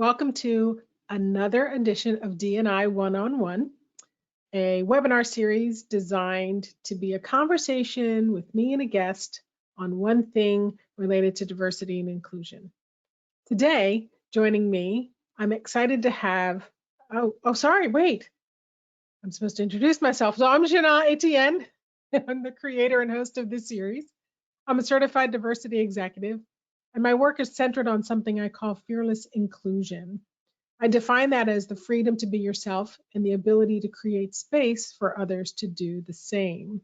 Welcome to another edition of D&I One-on-One, a webinar series designed to be a conversation with me and a guest on one thing related to diversity and inclusion. Today, joining me, I'm excited to have, sorry, wait. I'm supposed to introduce myself. So I'm Jina Etienne. I'm the creator and host of this series. I'm a certified diversity executive, and my work is centered on something I call fearless inclusion. I define that as the freedom to be yourself and the ability to create space for others to do the same.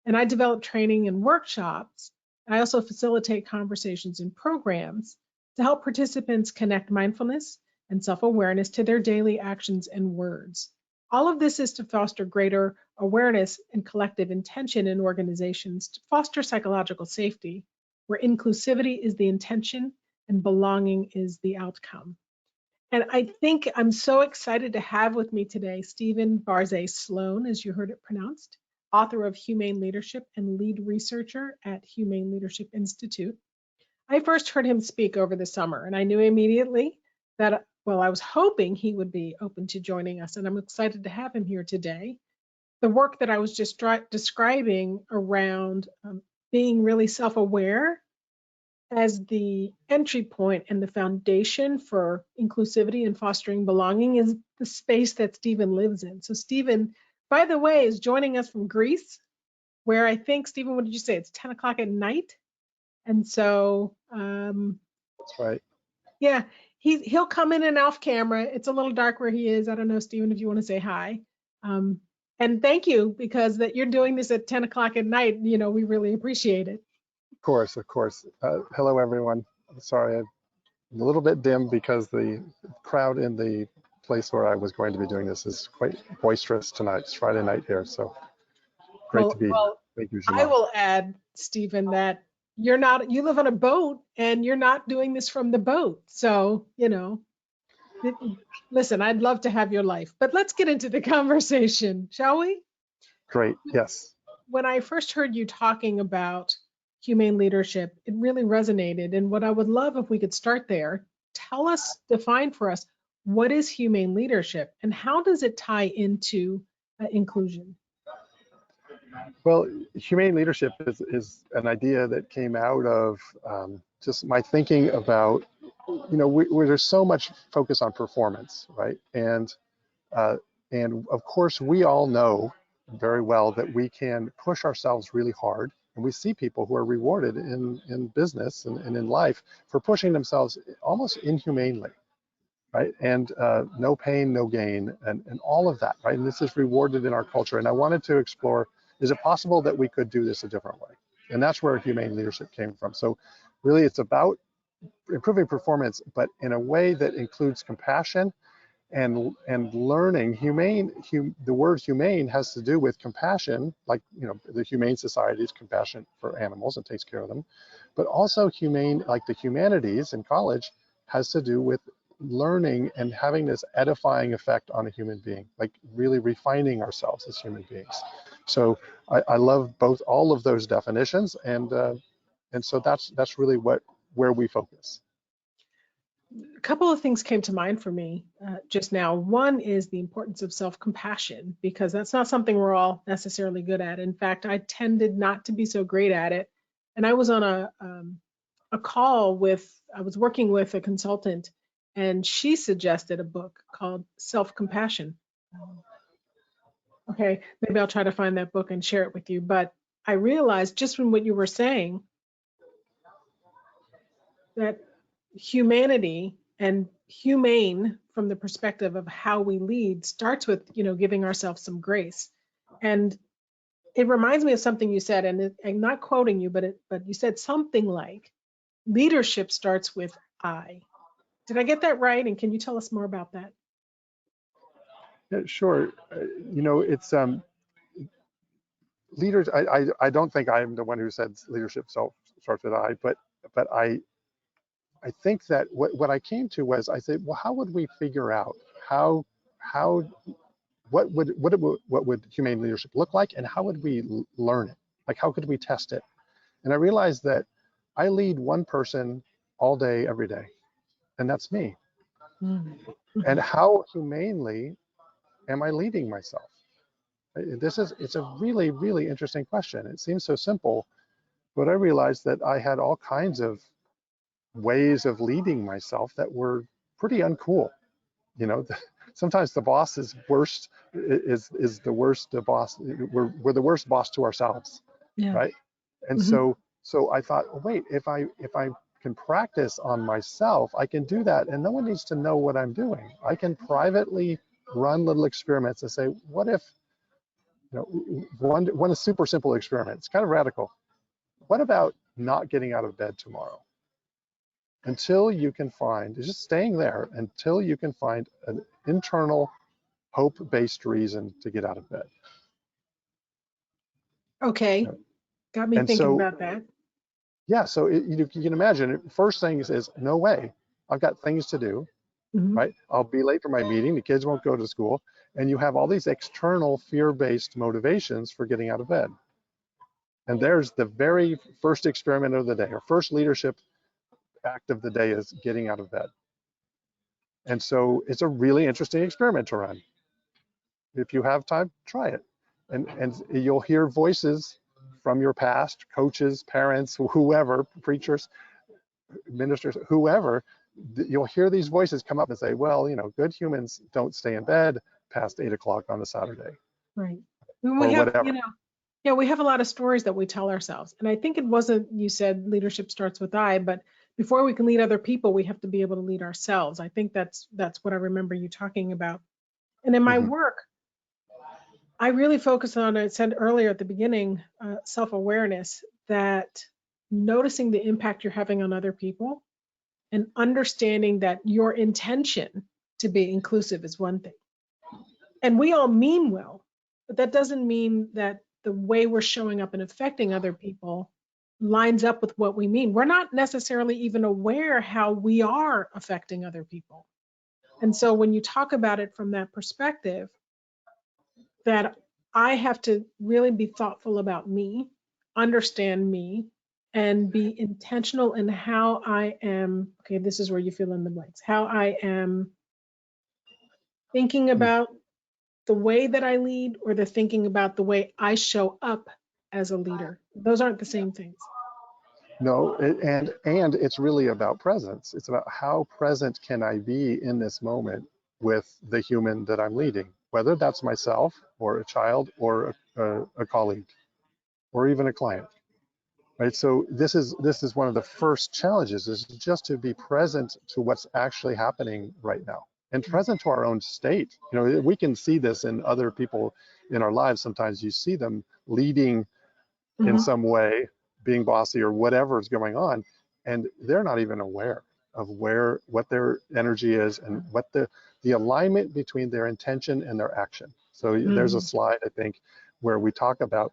And I develop training and workshops. I also facilitate conversations and programs to help participants connect mindfulness and self-awareness to their daily actions and words. All of this is to foster greater awareness and collective intention in organizations to foster psychological safety, where inclusivity is the intention and belonging is the outcome. And I think I'm so excited to have with me today Stephen Bárczay Sloan, as you heard it pronounced, author of Humane Leadership and lead researcher at Humane Leadership Institute. I first heard him speak over the summer, and I knew immediately that, I was hoping he would be open to joining us, and I'm excited to have him here today. The work that I was just describing around being really self-aware as the entry point and the foundation for inclusivity and fostering belonging is the space that Stephen lives in. So Stephen, by the way, is joining us from Greece, where I think, Stephen, what did you say? It's 10 o'clock at night. And so, that's right. Yeah, he'll come in and off camera. It's a little dark where he is. I don't know, Stephen, if you want to say hi. And thank you, because that you're doing this at 10 o'clock at night. You know, we really appreciate it. Of course. Hello, everyone. I'm sorry, I'm a little bit dim because the crowd in the place where I was going to be doing this is quite boisterous tonight. It's Friday night here, so great to be here. Thank you, Jina. I will add, Stephen, that you live on a boat and you're not doing this from the boat. So, you know, listen, I'd love to have your life, but let's get into the conversation, shall we? Great, yes. When I first heard you talking about humane leadership, it really resonated. And what I would love if we could start there, define for us, what is humane leadership and how does it tie into inclusion? Well, humane leadership is an idea that came out of just my thinking about, you know, where there's so much focus on performance, right? And of course, we all know very well that we can push ourselves really hard. And we see people who are rewarded in business and in life for pushing themselves almost inhumanely, right? And no pain, no gain, and all of that, right? And this is rewarded in our culture. And I wanted to explore, is it possible that we could do this a different way? And that's where humane leadership came from. So really it's about improving performance, but in a way that includes compassion and learning. The word humane has to do with compassion, like, you know, the Humane Society is compassionate for animals and takes care of them, but also humane, like the humanities in college, has to do with learning and having this edifying effect on a human being, like really refining ourselves as human beings. So I love all of those definitions, and so that's really where we focus. A couple of things came to mind for me just now. One is the importance of self-compassion, because that's not something we're all necessarily good at. In fact, I tended not to be so great at it. And I was on a call I was working with a consultant, and she suggested a book called Self-Compassion. Okay, maybe I'll try to find that book and share it with you. But I realized just from what you were saying that humanity and humane from the perspective of how we lead starts with, you know, giving ourselves some grace. And it reminds me of something you said, and I'm not quoting you, but you said something like, leadership starts with I. Did I get that right? And can you tell us more about that? Yeah, sure. You know, it's leaders. I don't think I'm the one who said leadership starts with I, but I think that what I came to was, I said, well, how would we figure out what would humane leadership look like, and how would we learn it? Like, how could we test it? And I realized that I lead one person all day, every day, and that's me. And how humanely am I leading myself? It's a really, really interesting question. It seems so simple, but I realized that I had all kinds of ways of leading myself that were pretty uncool. You know, sometimes the boss is worst, is the worst boss. We're the worst boss to ourselves, Yeah. right? And Mm-hmm. so I thought, oh, wait, if I can practice on myself, I can do that, and no one needs to know what I'm doing. I can privately run little experiments and say, what if, you know, one super simple experiment. It's kind of radical. What about not getting out of bed tomorrow until you can find, just staying there until you can find an internal hope-based reason to get out of bed? Okay. Got me And thinking so, about that. yeah, so you can imagine, first thing is no way. I've got things to do, Mm-hmm. right? I'll be late for my meeting. The kids won't go to school. And you have all these external fear-based motivations for getting out of bed. And there's the very first experiment of the day, or first leadership act of the day, is getting out of bed. And so it's a really interesting experiment to run. If you have time, try it. And you'll hear voices from your past, coaches, parents, whoever, preachers, ministers, whoever. You'll hear these voices come up and say, well, you know, good humans don't stay in bed past 8 o'clock on a Saturday, Right. When or we have, whatever. yeah, we have a lot of stories that we tell ourselves. And I think it wasn't, you said leadership starts with I, but before we can lead other people, we have to be able to lead ourselves. I think that's what I remember you talking about. And in my Mm-hmm. work, I really focus on, I said earlier at the beginning, self-awareness, that noticing the impact you're having on other people and understanding that your intention to be inclusive is one thing. And we all mean well, but that doesn't mean that the way we're showing up and affecting other people lines up with what we mean. We're not necessarily even aware how we are affecting other people. And so when you talk about it from that perspective, that I have to really be thoughtful about me, understand me, and be intentional in how I am. Okay, this is where you fill in the blanks. How I am thinking about the way that I lead, or the thinking about the way I show up as a leader. Those aren't the same things. No, and it's really about presence. It's about how present can I be in this moment with the human that I'm leading, whether that's myself or a child or a colleague or even a client, right? So this is one of the first challenges, is just to be present to what's actually happening right now, and present to our own state. You know, we can see this in other people in our lives. Sometimes you see them leading in Mm-hmm. some way, being bossy or whatever is going on, and they're not even aware of what their energy is, and what the alignment between their intention and their action. So there's a Mm-hmm. slide, I think, where we talk about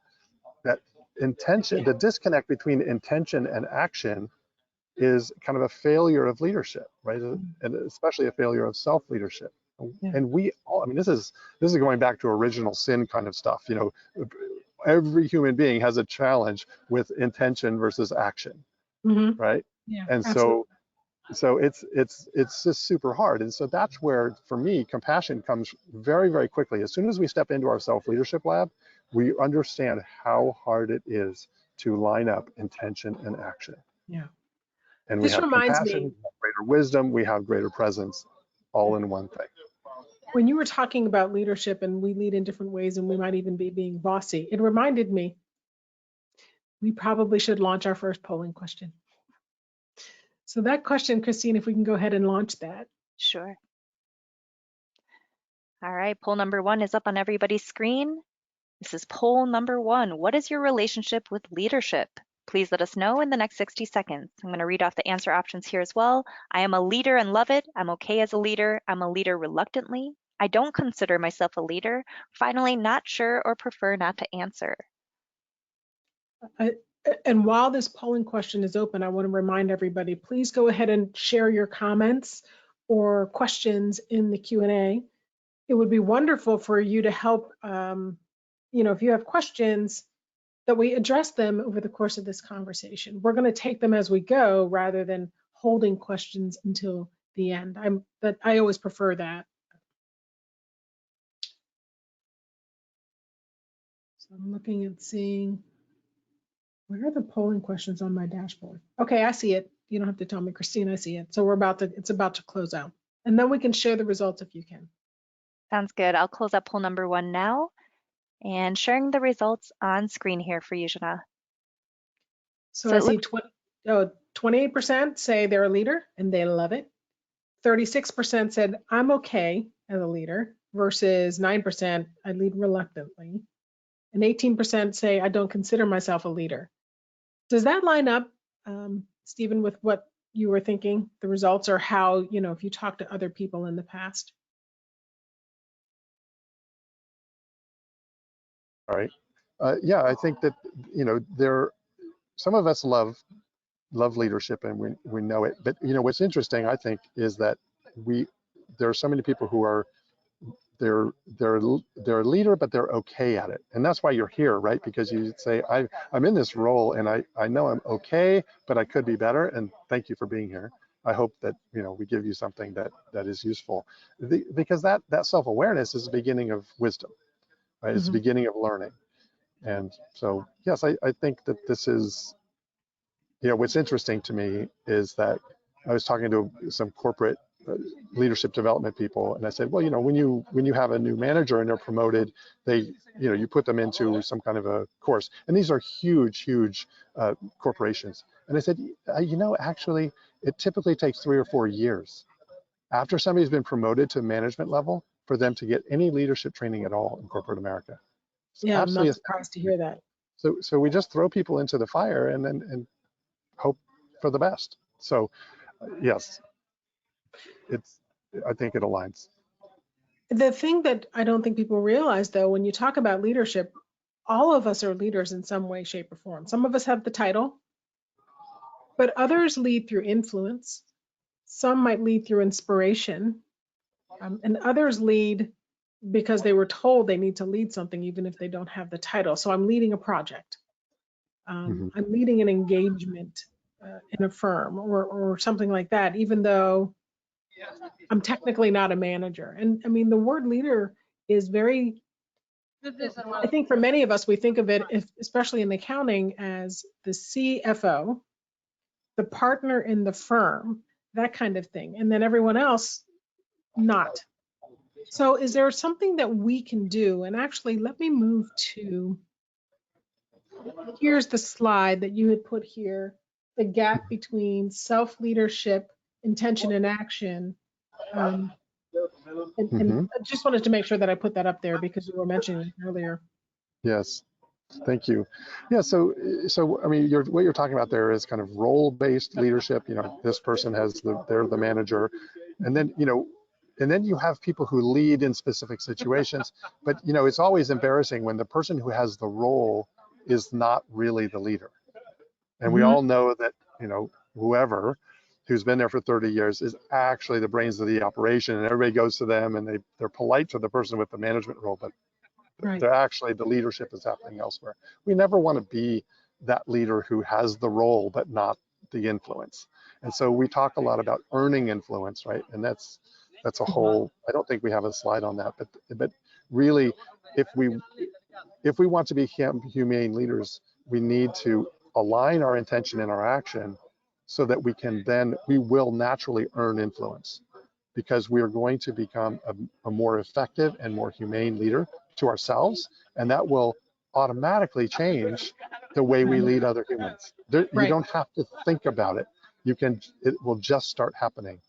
that intention. Yeah. The disconnect between intention and action is kind of a failure of leadership, right? And especially a failure of self-leadership. Yeah. And we all, I mean, this is going back to original sin kind of stuff. You know, every human being has a challenge with intention versus action, Mm-hmm. right? Yeah. And Absolutely. so it's just super hard. And so that's where, for me, compassion comes very, very quickly. As soon as we step into our self-leadership lab, we understand how hard it is to line up intention and action. Yeah. And we This have reminds compassion, me, we have greater wisdom, we have greater presence, all in one thing. when you were talking about leadership and we lead in different ways and we might even be being bossy, it reminded me we probably should launch our first polling question. So that question, Christine, if we can go ahead and launch that. Sure. All right, poll number 1 is up on everybody's screen. This is poll number 1. What is your relationship with leadership? Please let us know in the next 60 seconds. I'm going to read off the answer options here as well. I am a leader and love it. I'm okay as a leader. I'm a leader reluctantly. I don't consider myself a leader. Finally, not sure or prefer not to answer. And while this polling question is open, I want to remind everybody, please go ahead and share your comments or questions in the Q&A. It would be wonderful for you to help, if you have questions, that we address them over the course of this conversation. We're going to take them as we go rather than holding questions until the end. I always prefer that. So I'm looking at seeing, where are the polling questions on my dashboard? Okay, I see it. You don't have to tell me, Christine, I see it. So it's about to close out. And then we can share the results if you can. Sounds good. I'll close up poll number 1 now and sharing the results on screen here for you, Jina. So I see 28% say they're a leader and they love it. 36% said, I'm okay as a leader, versus 9%, I lead reluctantly. And 18% say, I don't consider myself a leader. Does that line up, Stephen, with what you were thinking, the results, or how, if you talk to other people in the past? All right. Yeah, I think that, some of us love leadership and we know it. But, what's interesting, I think, is that there are so many people who are, they're a leader, but they're okay at it. And that's why you're here, right? Because you say, I'm in this role and I know I'm okay, but I could be better. And thank you for being here. I hope that, we give you something that is useful, because that self-awareness is the beginning of wisdom, right? It's the beginning of learning. And so, yes, I think that this is, what's interesting to me is that I was talking to some corporate leadership development people, and I said, well, when you have a new manager and they're promoted, you put them into some kind of a course, and these are huge corporations. And I said, actually, it typically takes 3 or 4 years after somebody's been promoted to management level for them to get any leadership training at all in corporate America. Yeah, I'm not surprised to hear that. So we just throw people into the fire and hope for the best. So yes, I think it aligns. The thing that I don't think people realize, though, when you talk about leadership, all of us are leaders in some way, shape, or form. Some of us have the title, but others lead through influence. Some might lead through inspiration, and others lead because they were told they need to lead something, even if they don't have the title. So I'm leading a project. I'm leading an engagement in a firm or something like that, even though I'm technically not a manager. And I mean, the word leader is very, I think for many of us, we think of it, especially in accounting, as the CFO, the partner in the firm, that kind of thing. And then everyone else, not. So is there something that we can do? And actually, let me move to, here's the slide that you had put here, the gap between self-leadership, intention, and action. And I just wanted to make sure that I put that up there because you were mentioning it earlier. Yes, thank you. Yeah, so I mean, what you're talking about there is kind of role-based leadership. This person they're the manager, and then you have people who lead in specific situations. But it's always embarrassing when the person who has the role is not really the leader. And we all know that whoever who's been there for 30 years is actually the brains of the operation, and everybody goes to them and they're polite to the person with the management role, but they're actually, the leadership is happening elsewhere. We never want to be that leader who has the role but not the influence. And so we talk a lot about earning influence, right? And that's a whole, I don't think we have a slide on that, but really, if we want to be humane leaders, we need to align our intention and our action so that we will naturally earn influence, because we are going to become a more effective and more humane leader to ourselves, and that will automatically change the way we lead other humans. You don't have to think about it. It will just start happening.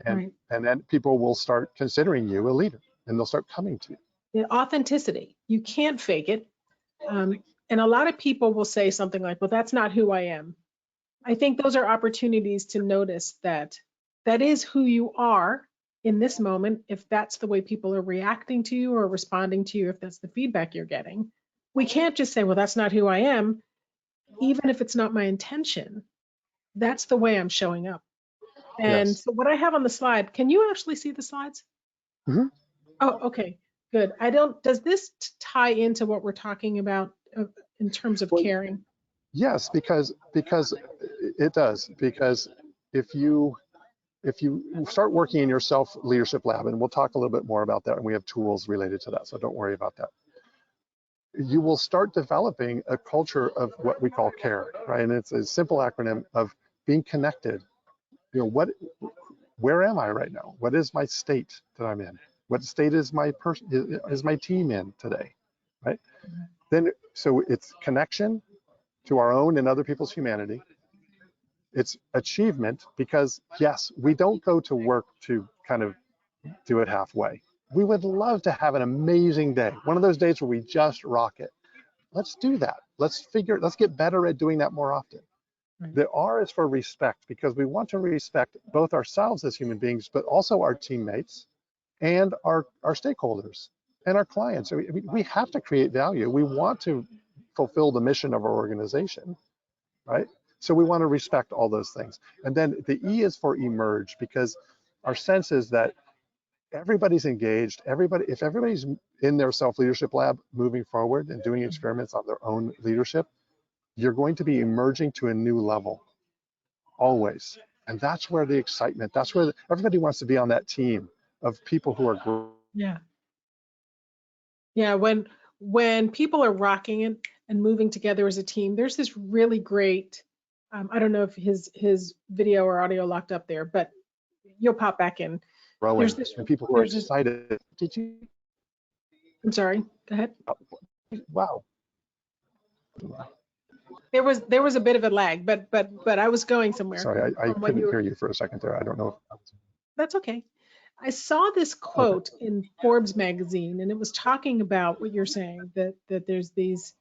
And then people will start considering you a leader, and they'll start coming to you. The authenticity, you can't fake it. And a lot of people will say something like, well, that's not who I am. I think those are opportunities to notice that is who you are in this moment, if that's the way people are reacting to you or responding to you, if that's the feedback you're getting. We can't just say, well, that's not who I am, even if it's not my intention. That's the way I'm showing up. And so what I have on the slide, can you actually see the slides? Oh, okay, good. Does this tie into what we're talking about in terms of caring? Yes, because it does. Because if you if you start working in your self-leadership lab, and we'll talk a little bit more about that, and we have tools related to that, so don't worry about that. You will start developing a culture of what we call care, right? And it's a simple acronym of being connected. You know, where am I right now? What is my state that I'm in? What state is my team in today, right? Then, so it's connection to our own and other people's humanity. It's achievement, because yes, we don't go to work to kind of do it halfway. We would love to have an amazing day, one of those days where we just rock it. Let's do that. Let's get better at doing that more often. Right. The R is for respect, because we want to respect both ourselves as human beings, but also our teammates and our stakeholders and our clients. So we have to create value. We want to fulfill the mission of our organization, right? So we want to respect all those things. And then the E is for emerge, because our sense is that everybody's engaged. If everybody's in their self-leadership lab moving forward and doing experiments on their own leadership, you're going to be emerging to a new level, always. And that's where the excitement, that's where everybody wants to be on that team of people who are great. Yeah. Yeah, when people are rocking it and moving together as a team, there's this really great, I don't know if his video or audio locked up there, but you'll pop back in. Growing, and people who are excited. I'm sorry, go ahead. Wow. There was a bit of a lag, but I was going somewhere. Sorry, I couldn't hear you for a second there. I don't know. That's okay. I saw this quote in Forbes magazine, and it was talking about what you're saying, that there's these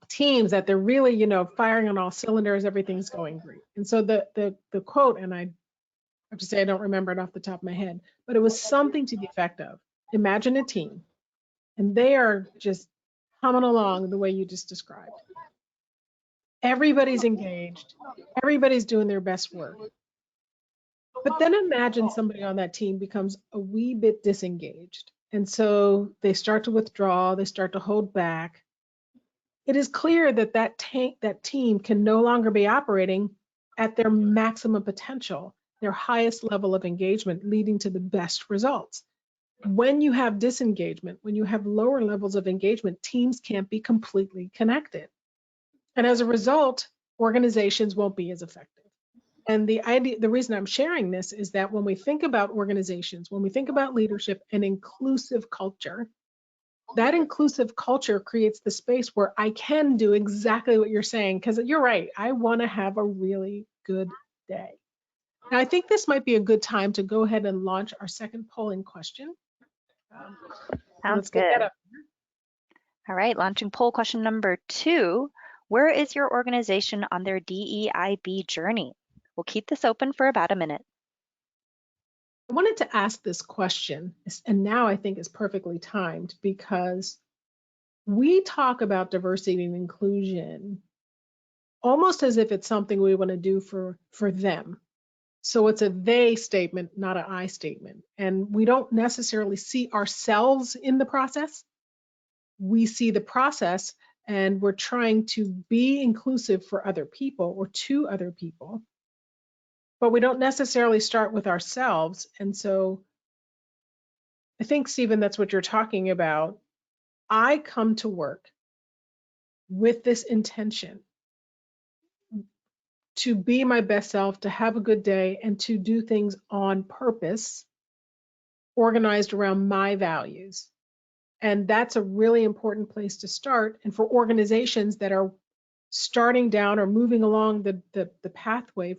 teams that they're really, firing on all cylinders, everything's going great. And so the quote, and I have to say I don't remember it off the top of my head, but it was something to the effect of, imagine a team, and they are just humming along the way you just described. Everybody's engaged, everybody's doing their best work. But then imagine somebody on that team becomes a wee bit disengaged. And so they start to withdraw, they start to hold back. It is clear that that team can no longer be operating at their maximum potential, their highest level of engagement, leading to the best results. When you have disengagement, when you have lower levels of engagement, teams can't be completely connected. And as a result, organizations won't be as effective. And the reason I'm sharing this is that when we think about organizations, when we think about leadership and inclusive culture, that inclusive culture creates the space where I can do exactly what you're saying, because you're right, I want to have a really good day. Now, I think this might be a good time to go ahead and launch our second polling question. Sounds good. Get that up. All right, launching poll question number 2. Where is your organization on their DEIB journey? We'll keep this open for about a minute. I wanted to ask this question, and now I think it's perfectly timed, because we talk about diversity and inclusion almost as if it's something we want to do for them. So it's a they statement, not an I statement. And we don't necessarily see ourselves in the process. We see the process, and we're trying to be inclusive for other people or to other people. But we don't necessarily start with ourselves. And so I think, Stephen, that's what you're talking about. I come to work with this intention to be my best self, to have a good day, and to do things on purpose, organized around my values. And that's a really important place to start. And for organizations that are starting down or moving along the pathway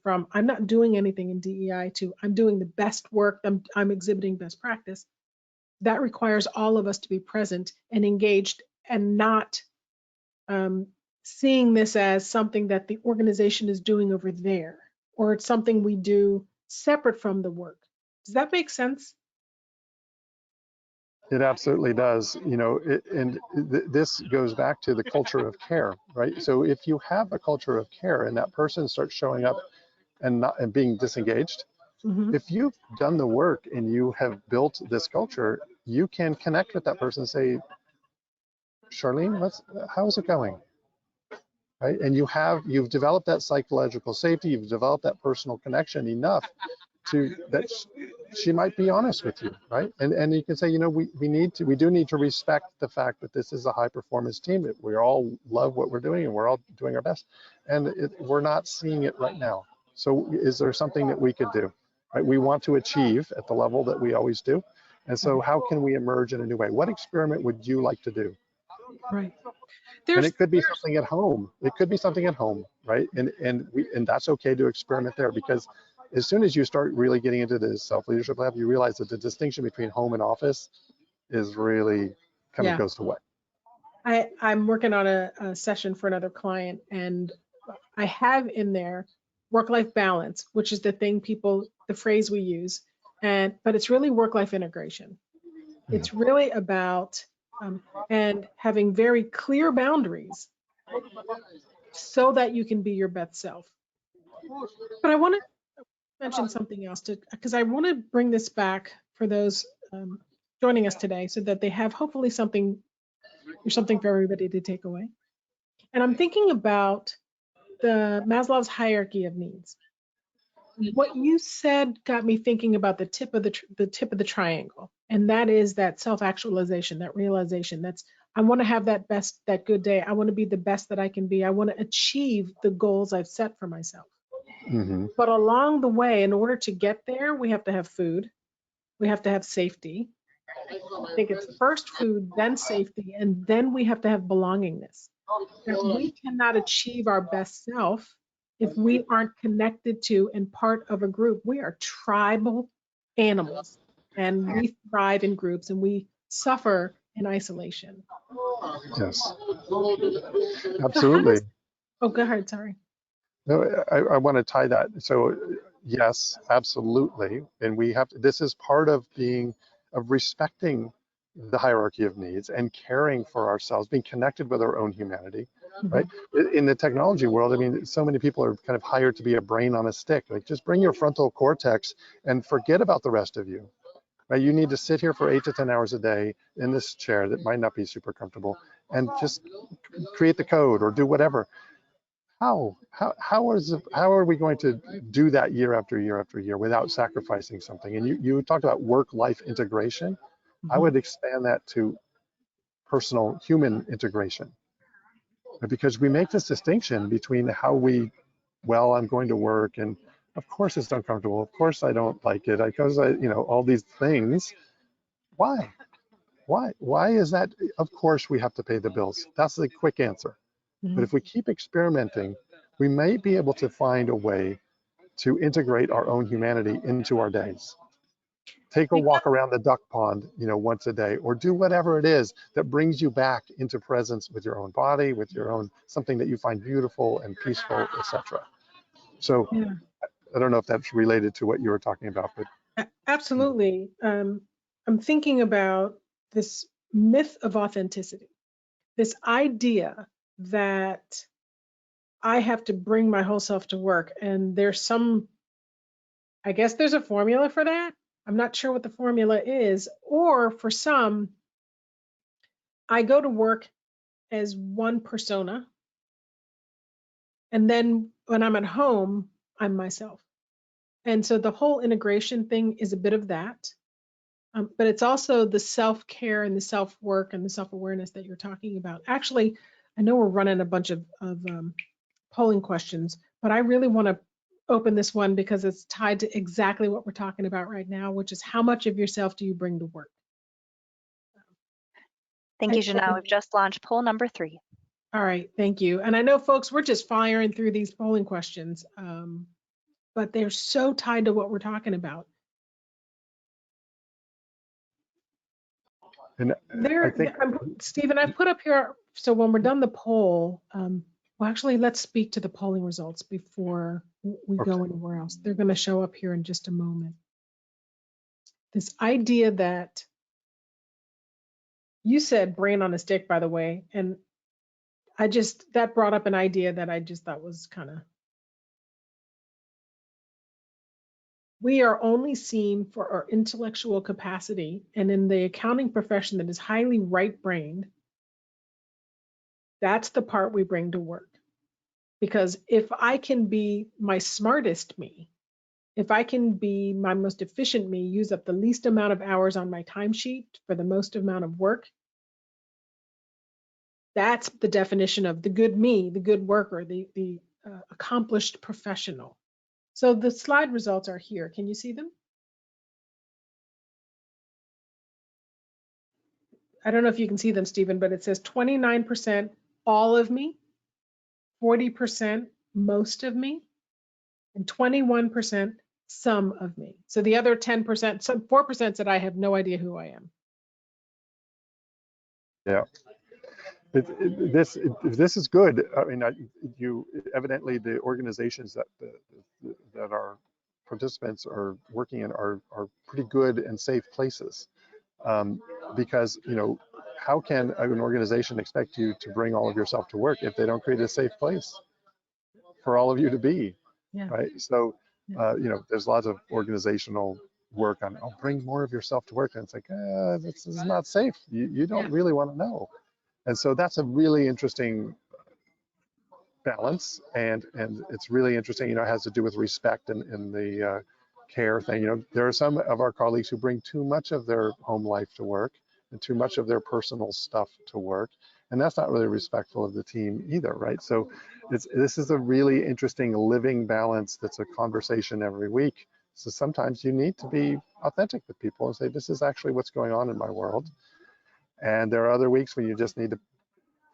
from I'm not doing anything in DEI to I'm doing the best work, I'm exhibiting best practice, that requires all of us to be present and engaged, and not seeing this as something that the organization is doing over there, or it's something we do separate from the work. Does that make sense? It absolutely does. This goes back to the culture of care, right? So if you have a culture of care and that person starts showing up and being disengaged, if you've done the work and you have built this culture, you can connect with that person and say, Charlene, how's it going? right? And you've developed that psychological safety, you've developed that personal connection enough that she might be honest with you, right? And you can say, you know, we do need to respect the fact that this is a high performance team, that we all love what we're doing and we're all doing our best, and we're not seeing it right now. So is there something that we could do, right? We want to achieve at the level that we always do, and so how can we emerge in a new way? What experiment would you like to do? Right. And it could be something at home. It could be something at home, right? And that's okay to experiment there, because as soon as you start really getting into the self-leadership lab, you realize that the distinction between home and office is really kind of goes away. I'm working on a session for another client, and I have in there work-life balance, which is the phrase we use, but it's really work-life integration. It's really about and having very clear boundaries so that you can be your best self. But I want to mention something else, because I want to bring this back for those joining us today, so that they have hopefully something for everybody to take away. And I'm thinking about the Maslow's hierarchy of needs. What you said got me thinking about the tip of the triangle, and that is that self-actualization, that realization. I want to have that good day. I want to be the best that I can be. I want to achieve the goals I've set for myself. Mm-hmm. But along the way, in order to get there, we have to have food. We have to have safety. I think it's first food, then safety, and then we have to have belongingness. That we cannot achieve our best self if we aren't connected to and part of a group. We are tribal animals, and we thrive in groups, and we suffer in isolation. Yes, So absolutely. oh, go ahead, sorry. No, I want to tie that. So yes, absolutely. And this is part of respecting the hierarchy of needs and caring for ourselves, being connected with our own humanity, right? In the technology world, I mean, so many people are kind of hired to be a brain on a stick. Like, just bring your frontal cortex and forget about the rest of you, right? You need to sit here for 8 to 10 hours a day in this chair that might not be super comfortable and just create the code or do whatever. How are we going to do that year after year after year without sacrificing something? And you talked about work-life integration. I would expand that to personal human integration, because we make this distinction between I'm going to work, and of course it's uncomfortable. Of course I don't like it, because all these things. Why? Why is that? Of course we have to pay the bills. That's the quick answer. But if we keep experimenting, we may be able to find a way to integrate our own humanity into our days. Take a walk around the duck pond, once a day, or do whatever it is that brings you back into presence with your own body, with your own something that you find beautiful and peaceful, etc. So I don't know if that's related to what you were talking about, but absolutely. I'm thinking about this myth of authenticity, this idea that I have to bring my whole self to work, and I guess there's a formula for that. I'm not sure what the formula is. Or for some, I go to work as one persona, and then when I'm at home, I'm myself. And so the whole integration thing is a bit of that. But it's also the self-care and the self-work and the self-awareness that you're talking about. Actually, I know we're running a bunch of polling questions, but I really want to open this one because it's tied to exactly what we're talking about right now, which is how much of yourself do you bring to work? Thank you, Jina. We've just launched poll number 3. All right, thank you. And I know, folks, we're just firing through these polling questions, but they're so tied to what we're talking about. And Stephen, I put up here, so when we're done the poll, well, actually, let's speak to the polling results before we go anywhere else. They're going to show up here in just a moment. This idea that you said brain on a stick, by the way, and that brought up an idea that I just thought was kind of, we are only seen for our intellectual capacity, and in the accounting profession that is highly right-brained, that's the part we bring to work. Because if I can be my smartest me, if I can be my most efficient me, use up the least amount of hours on my timesheet for the most amount of work, that's the definition of the good me, the good worker, the accomplished professional. So the slide results are here. Can you see them? I don't know if you can see them, Stephen, but it says 29% all of me, 40% most of me, and 21% some of me. So the other 10%, some 4% said I have no idea who I am. Yeah. This is good. I mean, you evidently the organizations that our participants are working in are pretty good and safe places, because how can an organization expect you to bring all of yourself to work if they don't create a safe place for all of you to be, Yeah. right? So there's lots of organizational work on bring more of yourself to work, and it's like this is not safe. You don't really want to know. And so that's a really interesting balance, and it's really interesting. It has to do with respect and the care thing. There are some of our colleagues who bring too much of their home life to work and too much of their personal stuff to work, and that's not really respectful of the team either, right? So this is a really interesting living balance that's a conversation every week. So sometimes you need to be authentic with people and say, this is actually what's going on in my world. And there are other weeks when you just need to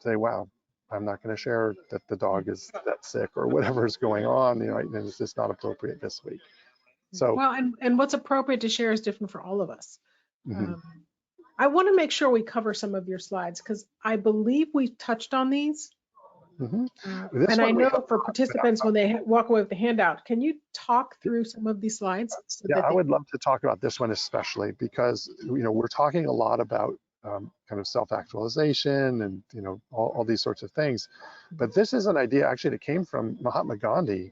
say, wow, I'm not going to share that the dog is that sick or whatever is going on, and it's just not appropriate this week. So, well, and what's appropriate to share is different for all of us. mm-hmm. I want to make sure we cover some of your slides because I believe we've touched on these. Mm-hmm. And I know for participants, when they walk away with the handout, can you talk through some of these slides? So yeah, that I would love to talk about this one especially because we're talking a lot about kind of self-actualization and all these sorts of things, but this is an idea actually that came from Mahatma Gandhi,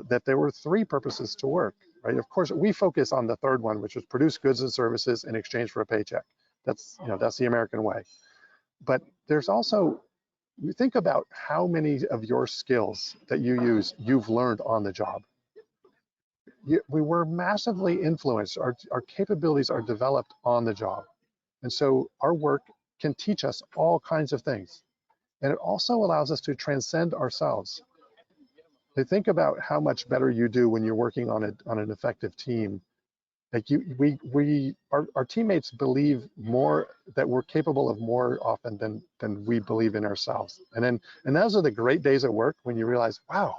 that there were 3 purposes to work, right? Of course, we focus on the third one, which was produce goods and services in exchange for a paycheck. That's that's the American way. But there's also, you think about how many of your skills that you've learned on the job. We were massively influenced. Our capabilities are developed on the job. And so our work can teach us all kinds of things. And it also allows us to transcend ourselves. To think about how much better you do when you're working on an effective team. Like our teammates believe more, that we're capable of more often than we believe in ourselves. And those are the great days at work when you realize, wow,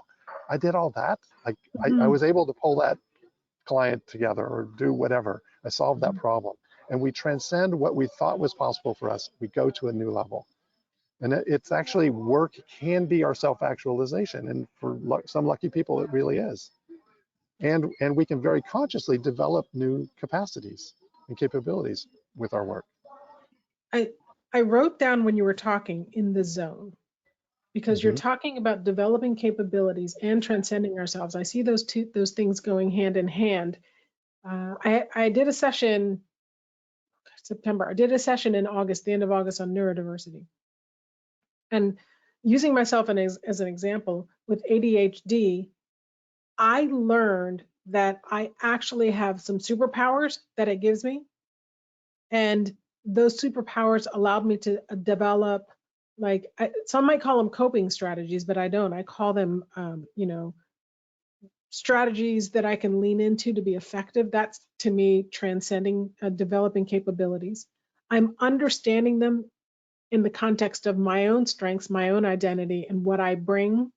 I did all that. Like I was able to pull that client together or do whatever. I solved that problem. And we transcend what we thought was possible for us. We go to a new level. And it's actually, work can be our self-actualization. And for some lucky people, it really is. And we can very consciously develop new capacities and capabilities with our work. I wrote down when you were talking in the zone, because you're talking about developing capabilities and transcending ourselves. I see those things going hand in hand. I did a session September. I did a session in August, the end of August, on neurodiversity. And using myself as an example, with ADHD, I learned that I actually have some superpowers that it gives me. And those superpowers allowed me to develop, some might call them coping strategies, but I don't. I call them, strategies that I can lean into to be effective. That's, to me, transcending, developing capabilities. I'm understanding them in the context of my own strengths, my own identity, and what I bring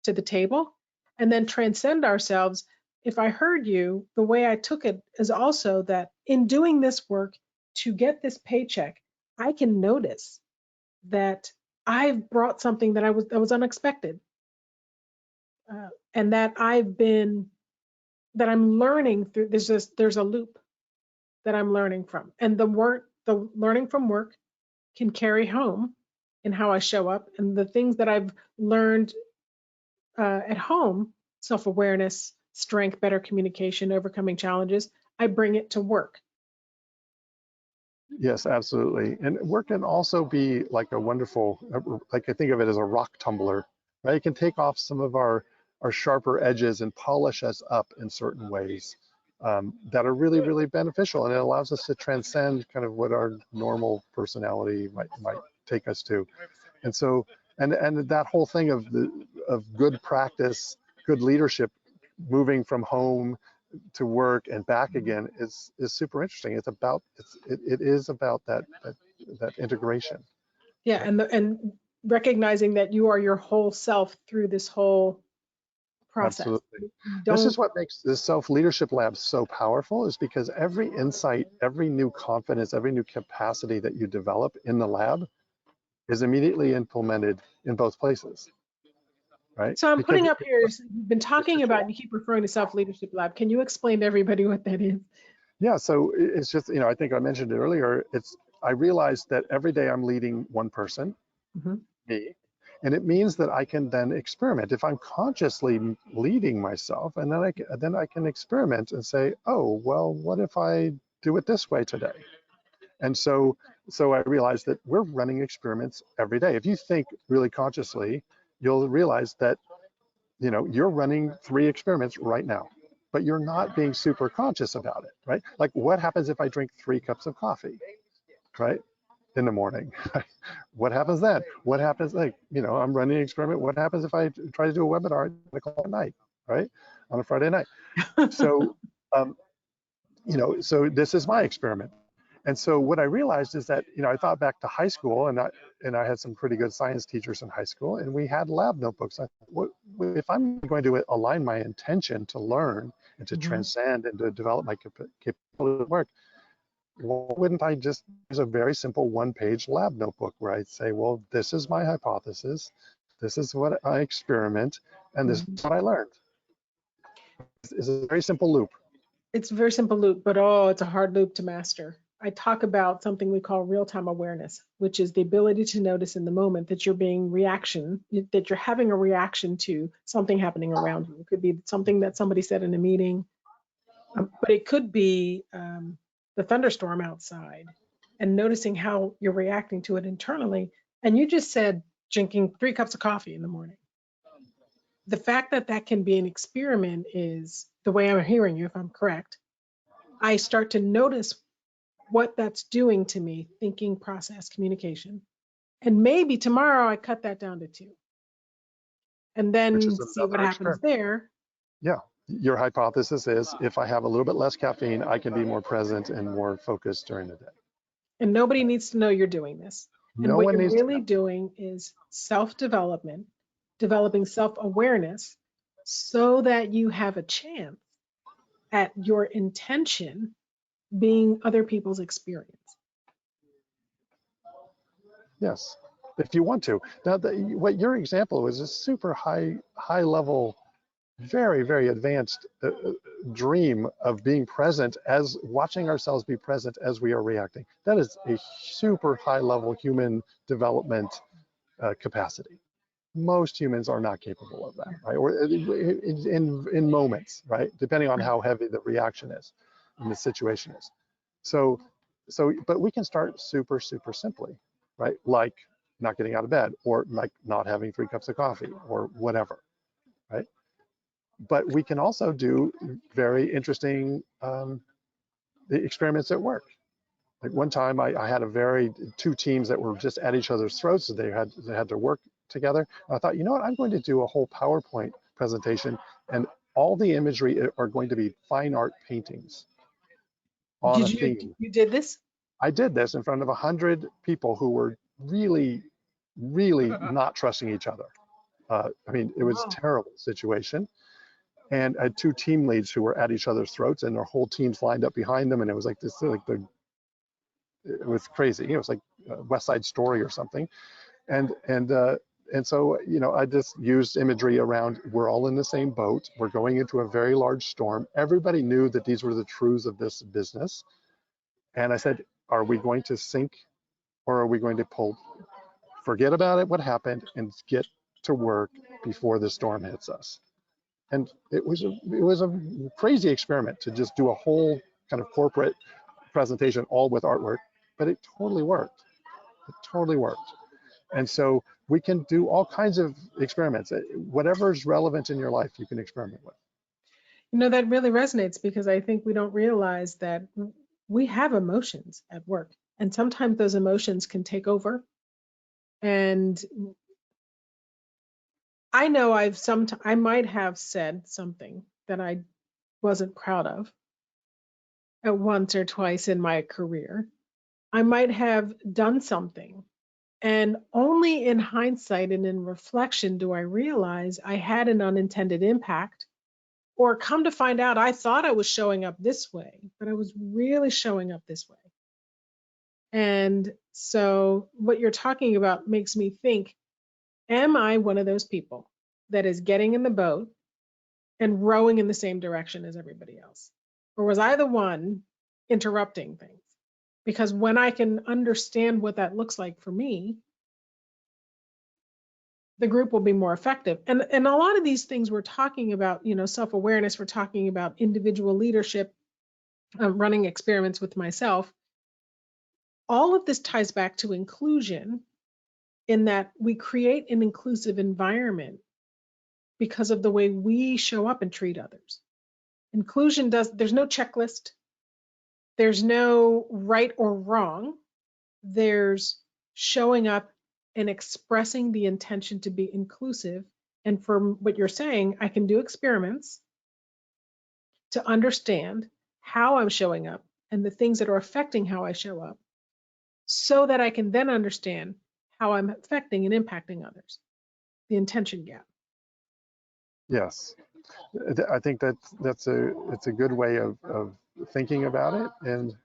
to the table. And then transcend ourselves. If I heard you, the way I took it is also that in doing this work to get this paycheck, I can notice that I've brought something that was unexpected, and that I'm learning through. There's a loop that I'm learning from, and the learning from work can carry home in how I show up, and the things that I've learned at home, self-awareness, strength, better communication, overcoming challenges, I bring it to work. Yes, absolutely. And work can also be like a wonderful, like I think of it as a rock tumbler, right? It can take off some of our sharper edges and polish us up in certain ways that are really, really beneficial. And it allows us to transcend kind of what our normal personality might take us to. And so, and that whole thing of good practice, good leadership, moving from home to work and back again is super interesting. It's about it is about that integration. Yeah, and recognizing that you are your whole self through this whole process. Absolutely. This is what makes the self-leadership lab so powerful, is because every insight, every new confidence, every new capacity that you develop in the lab is immediately implemented in both places, right? So I'm Because putting up here, you've been talking about, and you keep referring to self-leadership lab. Can you explain to everybody what that is? Yeah, so it's just, I think I mentioned it earlier, I realized that every day I'm leading one person, me, and it means that I can then experiment. If I'm consciously leading myself, and then I can experiment and say, oh, well, what if I do it this way today? And so I realized that we're running experiments every day. If you think really consciously, you'll realize that, you're running 3 experiments right now, but you're not being super conscious about it, right? Like, what happens if I drink 3 cups of coffee, right, in the morning? What happens then? What happens, like, I'm running an experiment. What happens if I try to do a webinar at night, right, on a Friday night? So, so this is my experiment. And so what I realized is that, I thought back to high school, and I had some pretty good science teachers in high school, and we had lab notebooks. If I'm going to align my intention to learn and to transcend and to develop my capability to work, why wouldn't I just use a very simple 1-page lab notebook where I'd say, well, this is my hypothesis, this is what I experiment, and this is what I learned. It's a very simple loop. It's a very simple loop, but it's a hard loop to master. I talk about something we call real-time awareness, which is the ability to notice in the moment that you're that you're having a reaction to something happening around you. It could be something that somebody said in a meeting, but it could be the thunderstorm outside, and noticing how you're reacting to it internally. And you just said drinking 3 cups of coffee in the morning. The fact that that can be an experiment is the way I'm hearing you, if I'm correct. I start to notice what that's doing to me, thinking, process, communication. And maybe tomorrow I cut that down to 2. And then see what happens there. Yeah. Your hypothesis is, if I have a little bit less caffeine, I can be more present and more focused during the day. And nobody needs to know you're doing this. And what you're really doing is self-development, developing self-awareness, so that you have a chance at your intention being other people's experience. Yes, if you want to. Now, what your example was a super high level, very, very advanced dream of being present, as watching ourselves be present as we are reacting. That is a super high level human development capacity. Most humans are not capable of that, right? Or in moments, right? Depending on how heavy the reaction is and the situation is. So, but we can start super, super simply, right? Like not getting out of bed, or like not having 3 cups of coffee, or whatever, right? But we can also do very interesting experiments at work. Like one time I had 2 teams that were just at each other's throats. They had to work together. And I thought, you know what, I'm going to do a whole PowerPoint presentation, and all the imagery are going to be fine art paintings on a theme. You did this? I did this in front of 100 people who were really, really not trusting each other. I mean, it was a terrible situation. And I had 2 team leads who were at each other's throats, and their whole teams lined up behind them, and it was like this, it was crazy. It was like West Side Story or something. And so, I just used imagery around, we're all in the same boat. We're going into a very large storm. Everybody knew that these were the truths of this business. And I said, are we going to sink, or are we going to forget about it, what happened, and get to work before the storm hits us? And it was a crazy experiment to just do a whole kind of corporate presentation all with artwork, but it totally worked. It totally worked. And so we can do all kinds of experiments. Whatever's relevant in your life, you can experiment with. You know, that really resonates because I think we don't realize that we have emotions at work, and sometimes those emotions can take over. And I know I might have said something that I wasn't proud of at once or twice in my career. I might have done something, and only in hindsight and in reflection do I realize I had an unintended impact. Or come to find out, I thought I was showing up this way, but I was really showing up this way. And so what you're talking about makes me think, am I one of those people that is getting in the boat and rowing in the same direction as everybody else? Or was I the one interrupting things? Because when I can understand what that looks like for me, the group will be more effective. And a lot of these things we're talking about, you know, self-awareness, we're talking about individual leadership, running experiments with myself. All of this ties back to inclusion, in that we create an inclusive environment because of the way we show up and treat others. Inclusion there's no checklist, there's no right or wrong, there's showing up and expressing the intention to be inclusive. And from what you're saying, I can do experiments to understand how I'm showing up and the things that are affecting how I show up, so that I can then understand how I'm affecting and impacting others. The intention gap. Yes, I think it's a good way of thinking about it. And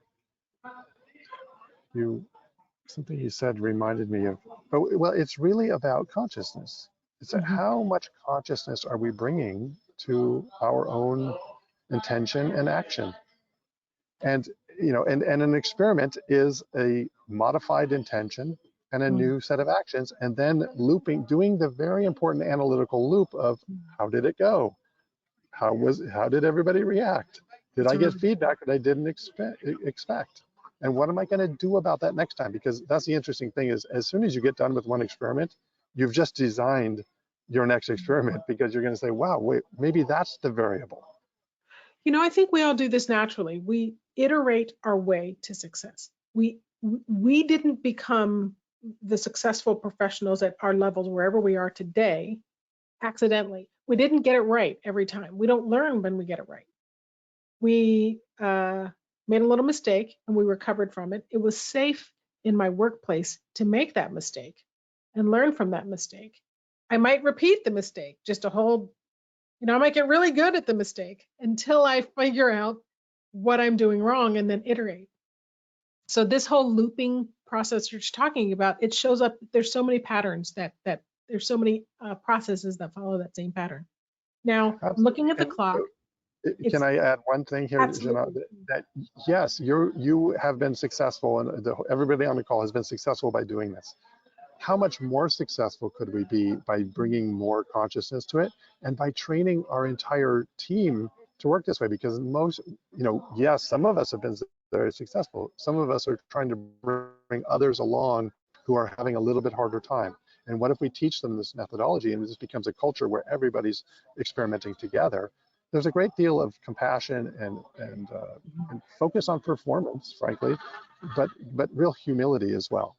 something you said reminded me of, well, it's really about consciousness. It's how much consciousness are we bringing to our own intention and action. And and an experiment is a modified intention and a new set of actions, and then doing the very important analytical loop of how did it go? How did everybody react? Did I get feedback that I didn't expect? And what am I going to do about that next time? Because that's the interesting thing, is as soon as you get done with one experiment, you've just designed your next experiment, because you're going to say, wow, wait, maybe that's the variable. You know, I think we all do this naturally. We iterate our way to success. We didn't become the successful professionals at our levels, wherever we are today, accidentally. We didn't get it right every time. We don't learn when we get it right. We made a little mistake and we recovered from it. It was safe in my workplace to make that mistake and learn from that mistake. I might repeat the mistake just to hold, I might get really good at the mistake until I figure out what I'm doing wrong and then iterate. So this whole looping process you're talking about, it shows up. There's so many patterns that there's so many processes that follow that same pattern. Now, Absolutely. looking at the clock. Can I add one thing here, Jina? That yes, you have been successful, and everybody on the call has been successful by doing this. How much more successful could we be by bringing more consciousness to it, and by training our entire team to work this way? Because most, yes, some of us have been very successful. Some of us are trying to bring others along who are having a little bit harder time. And what if we teach them this methodology, and this becomes a culture where everybody's experimenting together? There's a great deal of compassion and focus on performance, frankly, but real humility as well.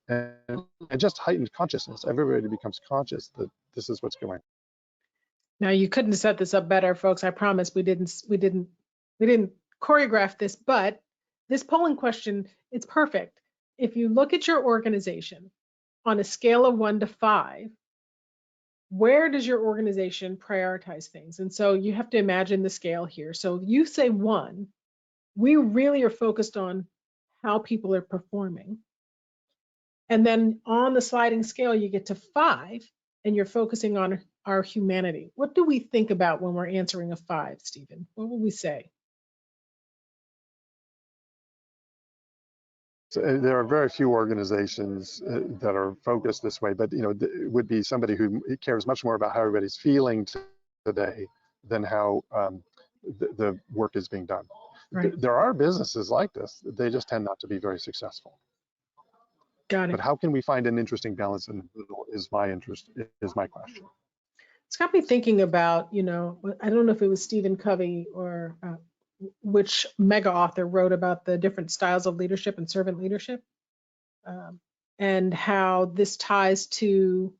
And just heightened consciousness. Everybody becomes conscious that this is what's going on. Now, you couldn't set this up better, folks. I promise we didn't choreograph this, but this polling question, it's perfect. If you look at your organization on a scale of 1 to 5, where does your organization prioritize things? And so you have to imagine the scale here. So if you say 1, we really are focused on how people are performing. And then on the sliding scale, you get to 5, and you're focusing on our humanity. What do we think about when we're answering a 5, Stephen? What would we say? So there are very few organizations that are focused this way, but it would be somebody who cares much more about how everybody's feeling today than how the work is being done. Right. There are businesses like this. They just tend not to be very successful. Got it. But how can we find an interesting balance in the middle is my question. It's got me thinking about, you know, I don't know if it was Stephen Covey or which mega author wrote about the different styles of leadership and servant leadership, and how this ties to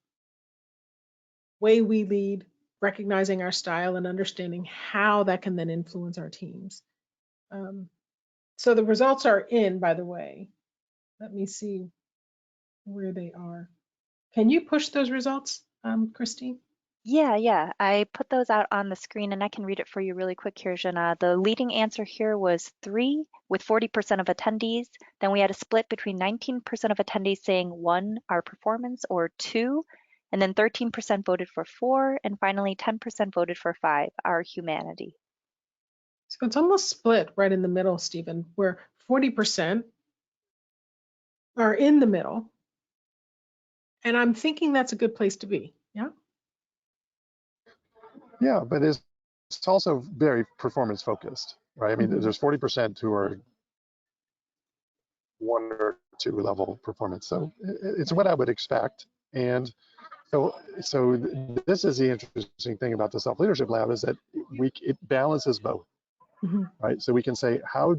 way we lead, recognizing our style and understanding how that can then influence our teams. So the results are in, by the way. Let me see where they are. Can you push those results, Christine? Yeah. I put those out on the screen and I can read it for you really quick here, Jina. The leading answer here was 3 with 40% of attendees. Then we had a split between 19% of attendees saying 1, our performance, or 2, and then 13% voted for 4, and finally 10% voted for 5, our humanity. So it's almost split right in the middle, Stephen, where 40% are in the middle. And I'm thinking that's a good place to be. Yeah. Yeah, but it's also very performance focused, right? I mean, there's 40% who are 1 or 2 level performance. So it's what I would expect. And so this is the interesting thing about the Self-Leadership Lab is that it balances both, right? So we can say, how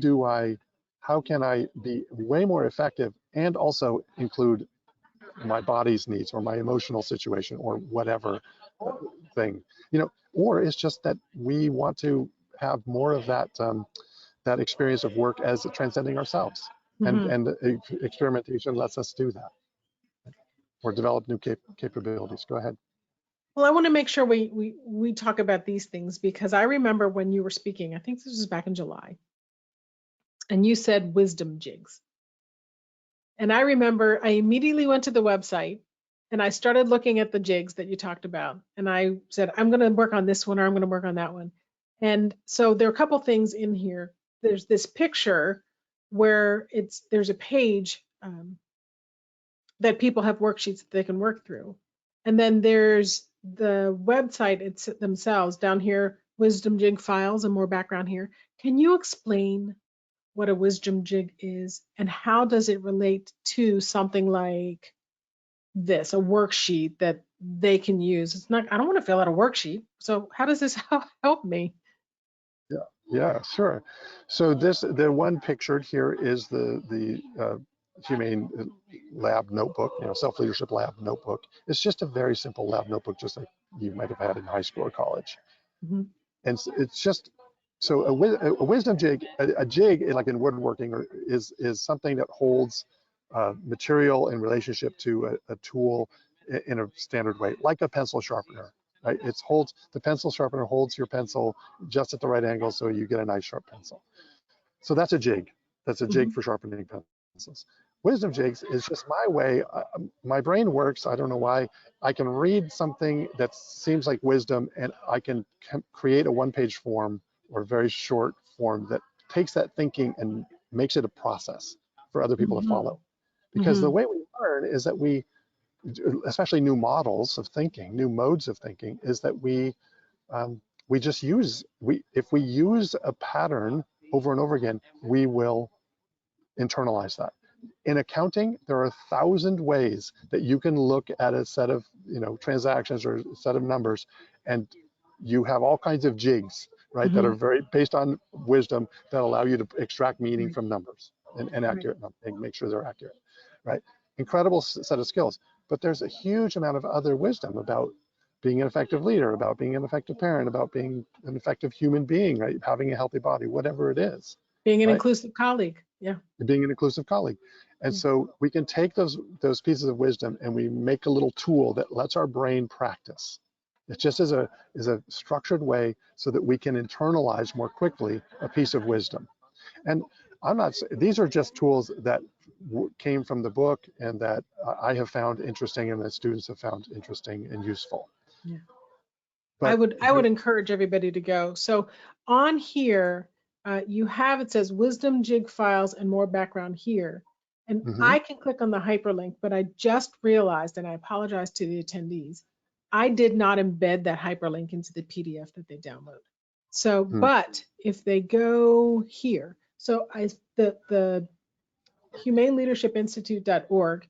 can I be way more effective and also include my body's needs or my emotional situation or whatever thing, you know, or it's just that we want to have more of that that experience of work as transcending ourselves, and experimentation lets us do that or develop new capabilities. Go ahead. Well, I want to make sure we talk about these things because I remember when you were speaking, I think this was back in July, and you said wisdom jigs. And I remember I immediately went to the website and I started looking at the jigs that you talked about. And I said, I'm going to work on this one or I'm going to work on that one. And so there are a couple things in here. There's this picture where there's a page that people have worksheets that they can work through. And then there's the website themselves down here, wisdom jig files and more background here. Can you explain what a wisdom jig is and how does it relate to something like this, a worksheet that they can use? It's not, I don't want to fill out a worksheet. So how does this help me? Yeah, sure. So the one pictured here is the Humane Lab notebook, you know, Self-Leadership Lab notebook. It's just a very simple lab notebook, just like you might have had in high school or college. And it's just, so a wisdom jig, a jig like in woodworking is something that holds material in relationship to a tool in a standard way, like a pencil sharpener. Right? The pencil sharpener holds your pencil just at the right angle so you get a nice sharp pencil. So that's a jig. That's a jig for sharpening pencils. Wisdom jigs is just my way. My brain works. I don't know why. I can read something that seems like wisdom and I can create a one-page form or a very short form that takes that thinking and makes it a process for other people to follow. Because the way we learn is that especially new models of thinking, new modes of thinking, is that if we use a pattern over and over again, we will internalize that. In accounting, there are 1,000 ways that you can look at a set of transactions or a set of numbers, and you have all kinds of jigs, right, that are very based on wisdom that allow you to extract meaning from numbers and accurate and make sure they're accurate, right? Incredible set of skills. But there's a huge amount of other wisdom about being an effective leader, about being an effective parent, about being an effective human being, right? Having a healthy body, whatever it is. Being an inclusive colleague, being an inclusive colleague. And so we can take those pieces of wisdom and we make a little tool that lets our brain practice. It just is a structured way so that we can internalize more quickly a piece of wisdom. And these are just tools that came from the book and that I have found interesting and that students have found interesting and useful. Yeah. But I would encourage everybody to go. So on here, it says wisdom jig files and more background here. And I can click on the hyperlink, but I just realized, and I apologize to the attendees, I did not embed that hyperlink into the PDF that they download. So, but if they go here, so the Humane Leadership Institute.org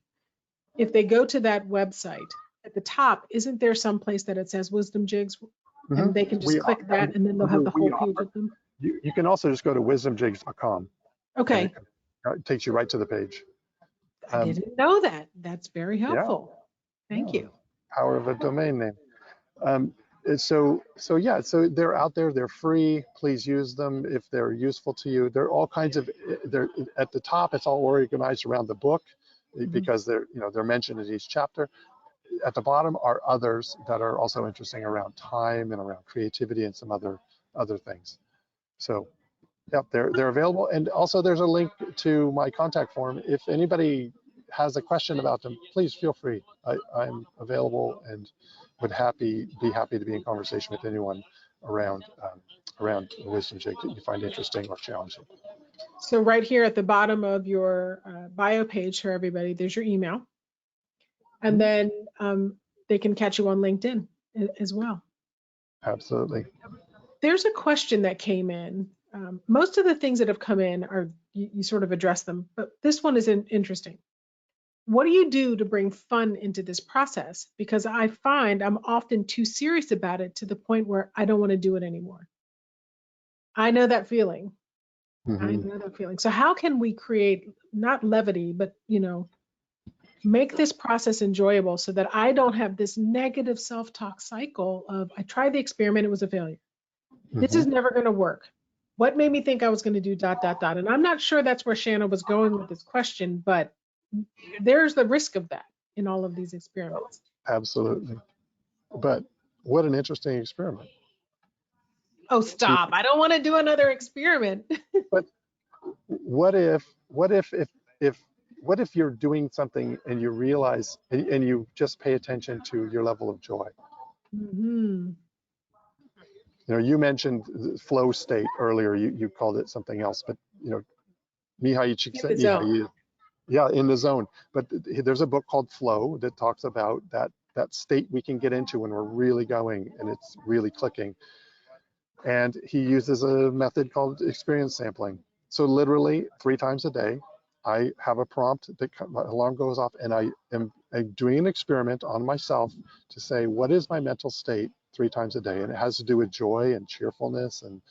if they go to that website, at the top, isn't there some place that it says Wisdom Jigs? And they can just click that and then they'll have the whole page of them. You can also just go to wisdomjigs.com. Okay. It takes you right to the page. I didn't know that. That's very helpful. Thank you. Power of a domain name. So they're out there. They're free. Please use them if they're useful to you. They're all kinds of. They're at the top. It's all organized around the book because they're mentioned in each chapter. At the bottom are others that are also interesting around time and around creativity and some other things. So, yep, they're available. And also there's a link to my contact form. If anybody has a question about them, please feel free. I'm available and would be happy to be in conversation with anyone around the Wisdom Jig that you find interesting or challenging. So right here at the bottom of your bio page for everybody, there's your email. And then they can catch you on LinkedIn as well. Absolutely. There's a question that came in. Most of the things that have come in are, you sort of address them, but this one is interesting. What do you do to bring fun into this process? Because I find I'm often too serious about it to the point where I don't want to do it anymore. I know that feeling. I know that feeling. So how can we create not levity, but make this process enjoyable so that I don't have this negative self-talk cycle of I tried the experiment, it was a failure. This is never going to work. What made me think I was going to do ... And I'm not sure that's where Shanna was going with this question, but there's the risk of that in all of these experiments. Absolutely. But what an interesting experiment. Oh, stop. I don't want to do another experiment. But what if you're doing something and you realize and you just pay attention to your level of joy? You mentioned the flow state earlier. You called it something else, but Mihai Csikszentmihalyi, in the zone. But there's a book called Flow that talks about that state we can get into when we're really going and it's really clicking. And he uses a method called experience sampling. So literally 3 times a day, I have a prompt that my alarm goes off, and I am doing an experiment on myself to say, what is my mental state 3 times a day? And it has to do with joy and cheerfulness and,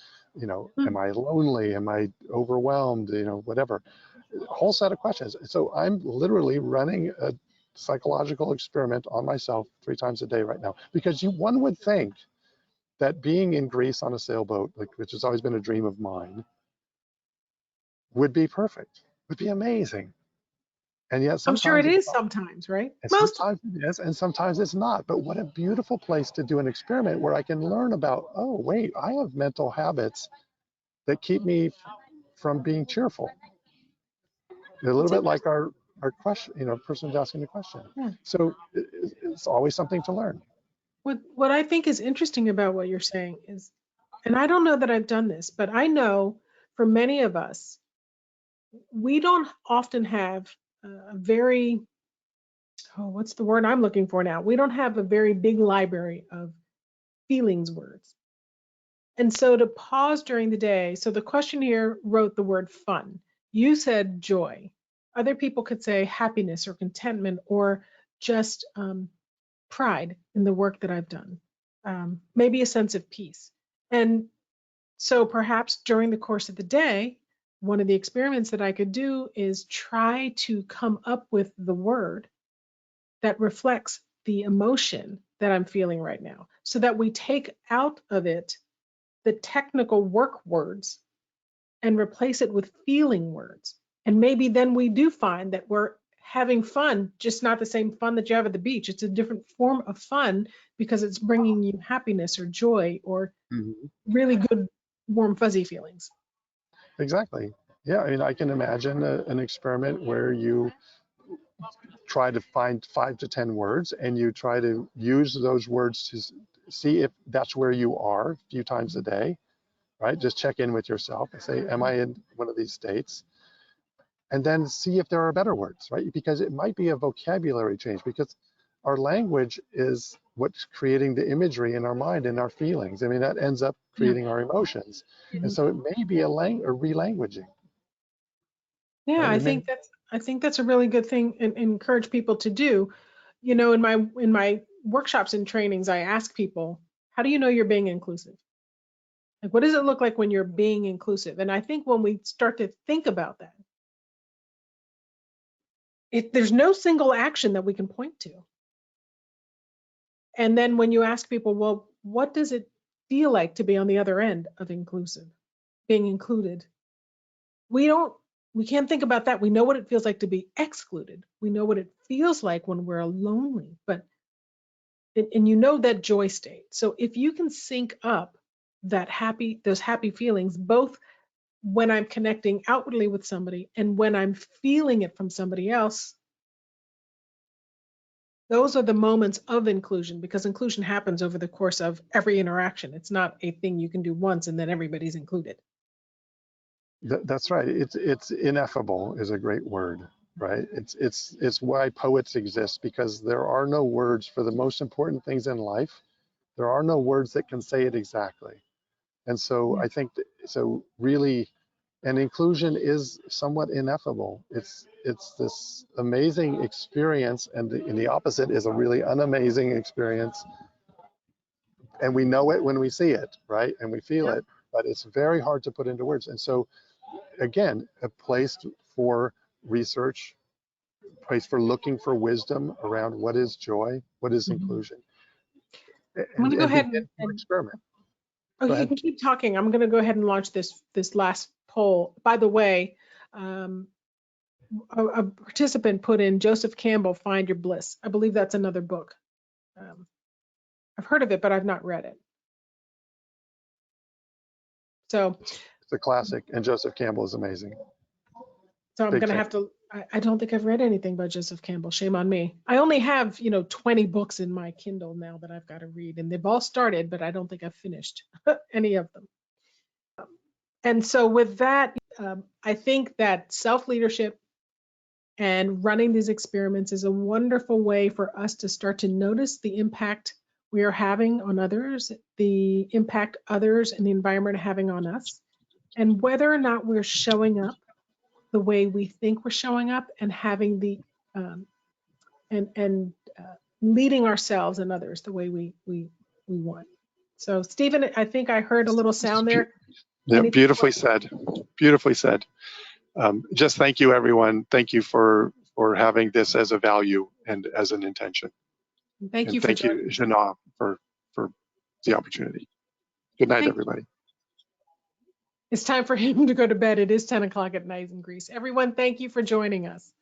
am I lonely? Am I overwhelmed? Whatever. A whole set of questions. So I'm literally running a psychological experiment on myself 3 times a day right now, because one would think that being in Greece on a sailboat, which has always been a dream of mine, would be perfect, would be amazing. And yet I'm sure it is sometimes, right? Sometimes it is, and sometimes it's not. But what a beautiful place to do an experiment where I can learn about, oh, wait, I have mental habits that keep me from being cheerful. A little bit like our question, person's asking a question. Yeah. So it's always something to learn. What I think is interesting about what you're saying is, and I don't know that I've done this, but I know for many of us, we don't often have a very, what's the word I'm looking for now? We don't have a very big library of feelings words. And so to pause during the day, so the question here wrote the word fun. You said joy. Other people could say happiness or contentment or just pride in the work that I've done, maybe a sense of peace. And so perhaps during the course of the day, one of the experiments that I could do is try to come up with the word that reflects the emotion that I'm feeling right now, so that we take out of it the technical work words and replace it with feeling words. And maybe then we do find that we're having fun, just not the same fun that you have at the beach. It's a different form of fun because it's bringing you happiness or joy or really good, warm, fuzzy feelings. Exactly. Yeah, I mean, I can imagine an experiment where you try to find 5 to 10 words and you try to use those words to see if that's where you are a few times a day, right? Just check in with yourself and say, am I in one of these states? And then see if there are better words, right? Because it might be a vocabulary change, because our language is what's creating the imagery in our mind and our feelings. I mean, that ends up creating our emotions. And so it may be a relanguaging. Yeah, right? I think that's a really good thing and encourage people to do. You know, in my workshops and trainings, I ask people, how do you know you're being inclusive? Like, what does it look like when you're being inclusive? And I think when we start to think about that, there's no single action that we can point to. And then when you ask people, well, what does it feel like to be on the other end of inclusive, being included? We can't think about that. We know what it feels like to be excluded. We know what it feels like when we're lonely, but and you know that joy state. So if you can sync up those happy feelings, both when I'm connecting outwardly with somebody and when I'm feeling it from somebody else, those are the moments of inclusion, because inclusion happens over the course of every interaction. It's not a thing you can do once and then everybody's included. That's right. It's ineffable is a great word, right? It's why poets exist, because there are no words for the most important things in life. There are no words that can say it exactly. And so I think so really, and inclusion is somewhat ineffable. It's this amazing experience, and the opposite is a really unamazing experience. And we know it when we see it, right? And we feel it, but it's very hard to put into words. And so again, a place for research, a place for looking for wisdom around what is joy, what is inclusion, I'm going to go ahead and experiment. Oh, you can keep talking. I'm going to go ahead and launch this last poll. By the way, a participant put in Joseph Campbell, Find Your Bliss. I believe that's another book. I've heard of it, but I've not read it. So it's a classic, and Joseph Campbell is amazing. So I'm going to have to, I don't think I've read anything by Joseph Campbell. Shame on me. I only have, 20 books in my Kindle now that I've got to read, and they've all started, but I don't think I've finished any of them. And so with that, I think that self-leadership and running these experiments is a wonderful way for us to start to notice the impact we are having on others, the impact others and the environment are having on us, and whether or not we're showing up the way we think we're showing up and having the leading ourselves and others the way we want. So Stephen, I think I heard a little sound there. Yeah, beautifully said. Beautifully said. Just thank you, everyone. Thank you for having this as a value and as an intention. Thank you, Jina, for the opportunity. Good night, everybody. It's time for him to go to bed. It is 10 o'clock at night in Greece. Everyone, thank you for joining us.